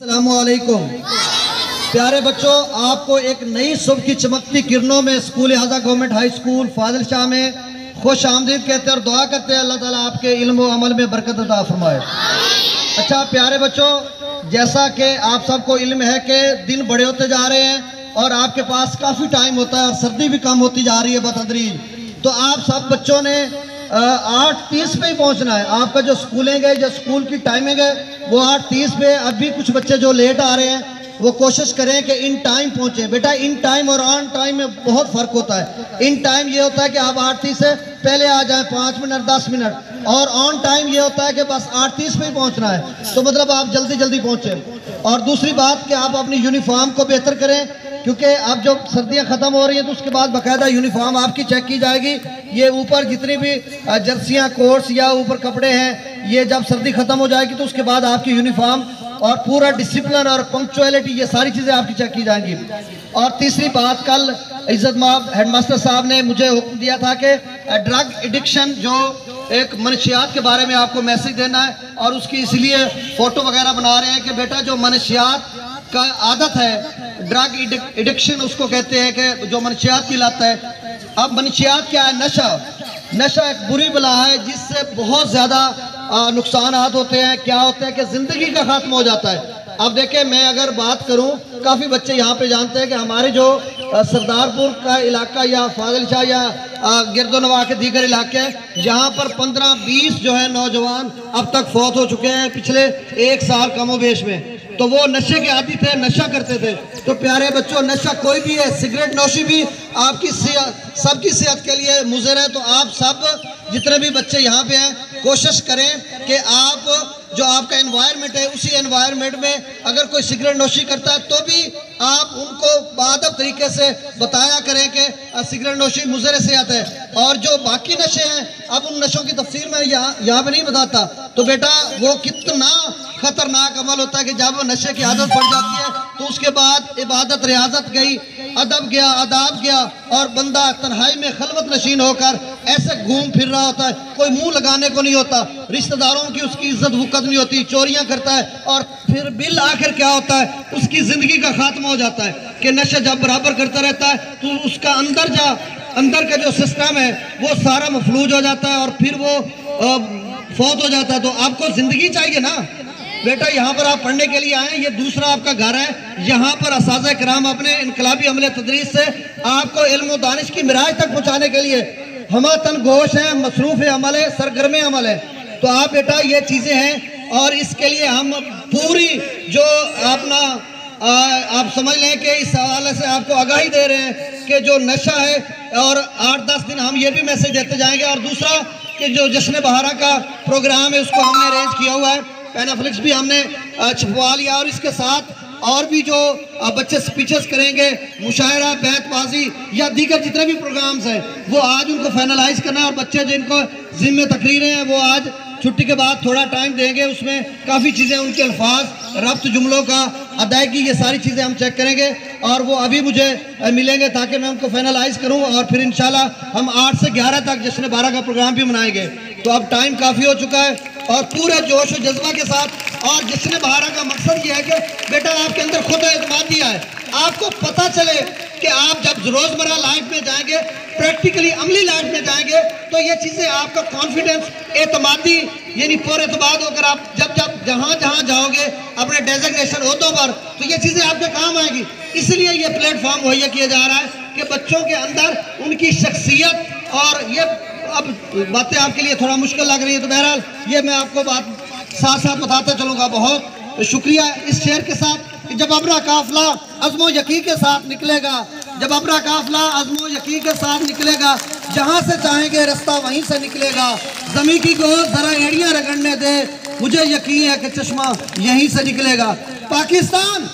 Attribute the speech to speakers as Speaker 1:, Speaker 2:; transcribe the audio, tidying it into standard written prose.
Speaker 1: अस्सलामुअलैकुम प्यारे बच्चों, आपको एक नई सुबह की चमकती किरणों में स्कूल आज़ा गवर्नमेंट हाई स्कूल फाजिल शाह में खुश आमदीद कहते हैं और दुआ करते हैं अल्लाह ताला आपके इल्म व अमल में बरकत अता फरमाए। अच्छा प्यारे बच्चों, जैसा कि आप सबको इल्म है कि दिन बड़े होते जा रहे हैं और आपके पास काफ़ी टाइम होता है और सर्दी भी कम होती जा रही है बतदरीज, तो आप सब बच्चों ने 8:30 पे ही पहुंचना है। आपका जो स्कूलिंग है, जो स्कूल की टाइमिंग है वो 8:30 पे। अभी कुछ बच्चे जो लेट आ रहे हैं वो कोशिश करें कि इन टाइम पहुंचे। बेटा इन टाइम और ऑन टाइम में बहुत फ़र्क होता है। इन टाइम ये होता है कि आप 8:30 से पहले आ जाएं 5 मिनट 10 मिनट, और ऑन टाइम ये होता है कि बस 8:30 पे ही पहुंचना है, तो मतलब आप जल्दी जल्दी पहुंचे। और दूसरी बात कि आप अपनी यूनिफॉर्म को बेहतर करें, क्योंकि अब जब सर्दियां ख़त्म हो रही हैं तो उसके बाद बाकायदा यूनिफॉर्म आपकी चेक की जाएगी। ये ऊपर जितनी भी जर्सियाँ कोट्स या ऊपर कपड़े हैं, ये जब सर्दी ख़त्म हो जाएगी तो उसके बाद आपकी यूनिफॉर्म और पूरा डिसिप्लिन और पंक्चुअलिटी, ये सारी चीज़ें आपकी चेक की जाएंगी। और तीसरी बात, कल इज़्ज़तमाब हेडमास्टर साहब ने मुझे हुक्म दिया था कि ड्रग एडिक्शन जो एक मनशियात के बारे में आपको मैसेज देना है, और उसकी इसलिए फ़ोटो वगैरह बना रहे हैं कि बेटा जो मनशियात का आदत है, ड्रग एडिक्शन उसको कहते हैं कि जो मनशियात की लत है। अब मनशियात क्या है? नशा एक बुरी बला है जिससे बहुत ज़्यादा नुकसान होते हैं। क्या होता है कि ज़िंदगी का ख़त्म हो जाता है। अब देखें, मैं अगर बात करूं, काफ़ी बच्चे यहाँ पे जानते हैं कि हमारे जो सरदारपुर का इलाका या फाजिल शाह या गिरदोनवा के दीगर इलाके हैं, जहाँ पर 15-20 जो है नौजवान अब तक फौत हो चुके हैं पिछले 1 साल कमोबेश में। तो वो नशे के आदी थे, नशा करते थे। तो प्यारे बच्चों, नशा कोई भी है, सिगरेट नोशी भी आपकी सबकी सेहत के लिए मुज़र है। तो आप सब जितने भी बच्चे यहाँ पे हैं, कोशिश करें कि आप जो आपका एनवायरनमेंट है, उसी एनवायरनमेंट में अगर कोई सिगरेट नोशी करता है तो भी आप उनको बाअदब तरीके से बताया करें कि सिगरेट नोशी मुज़र सेहत है। और जो बाकी नशे हैं, अब उन नशों की तफसीर मैं यहाँ पे नहीं बताता, तो बेटा वो कितना खतरनाक अमल होता है कि जब वो नशे की आदत पड़ जाती है तो उसके बाद इबादत रियाजत गई, अदब गया, आदाब गया, और बंदा तन्हाई में खलवत नशीन होकर ऐसे घूम फिर रहा होता है। कोई मुंह लगाने को नहीं होता, रिश्तेदारों की उसकी इज्जत वक़्त नहीं होती, चोरियां करता है, और फिर बिल आखिर क्या होता है, उसकी ज़िंदगी का खात्मा हो जाता है कि नशा जब बराबर करता रहता है तो उसका अंदर का जो सिस्टम है वो सारा मफलूज हो जाता है और फिर वो फौत हो जाता है। तो आपको ज़िंदगी चाहिए ना बेटा। यहाँ पर आप पढ़ने के लिए आए, ये दूसरा आपका घर है। यहाँ पर असाज़ा कराम अपने इनकलाबी अमले तदरीस से आपको इल्म व दानिश की मिराज तक पहुँचाने के लिए हम तन गोश हैं, मसरूफ़ अमल है, सरगर्म अमल है। तो आप बेटा ये चीज़ें हैं, और इसके लिए हम पूरी जो अपना आप समझ लें कि इस हवाले से आपको आगाही दे रहे हैं कि जो नशा है, और 8-10 दिन हम ये भी मैसेज देते जाएंगे। और दूसरा कि जो जश्न बहारा का प्रोग्राम है उसको हमने अरेंज किया हुआ है, पैनाफ्लिक्स भी हमने छपवा लिया, और इसके साथ और भी जो बच्चे स्पीचेस करेंगे, मुशायरा, बैतबाजी या दीगर जितने भी प्रोग्राम्स हैं वो आज उनको फाइनलाइज करना है। और बच्चे जिनको ज़िम्मे तकरीरें हैं वो आज छुट्टी के बाद थोड़ा टाइम देंगे, उसमें काफ़ी चीज़ें, उनके अल्फाज, रब्त, जुमलों का अदायगी, ये सारी चीज़ें हम चेक करेंगे, और वो अभी मुझे मिलेंगे ताकि मैं उनको फाइनलाइज करूं, और फिर इंशाल्लाह हम 8 से 11 तक जश्न 12 का प्रोग्राम भी मनाएंगे। तो अब टाइम काफ़ी हो चुका है, और पूरे जोश और जज्बा के साथ। और जश्न 12 का मकसद ये है कि बेटा आपके अंदर खुद एतमादी है, आपको पता चले कि आप जब रोज़मर्रा लाइफ में जाएंगे, प्रैक्टिकली अमली लाइफ में जाएंगे, तो ये चीज़ें आपका कॉन्फिडेंस, एतमादी यानी पर एतमाद होकर आप जब जहाँ जाओगे अपने डेजिग्नेशन ओहदों पर, तो ये चीज़ें आपके काम आएगी। इसलिए ये प्लेटफॉर्म मुहैया किया जा रहा है कि बच्चों के अंदर उनकी शख्सियत, और ये अब बातें आपके लिए थोड़ा मुश्किल लग रही है, तो बहरहाल ये मैं आपको बात साथ साथ बताते चलूँगा। बहुत शुक्रिया इस शेर के साथ कि जब अपना काफिला अज़्म व यकीन के साथ निकलेगा, जब अपना काफिला अज़्म व यकीन के साथ निकलेगा, जहाँ से चाहेंगे रास्ता वहीं से निकलेगा। ज़मीं की गोद ज़रा एड़ियाँ रगड़ने दे, मुझे यकीन है कि चश्मा यहीं से निकलेगा। पाकिस्तान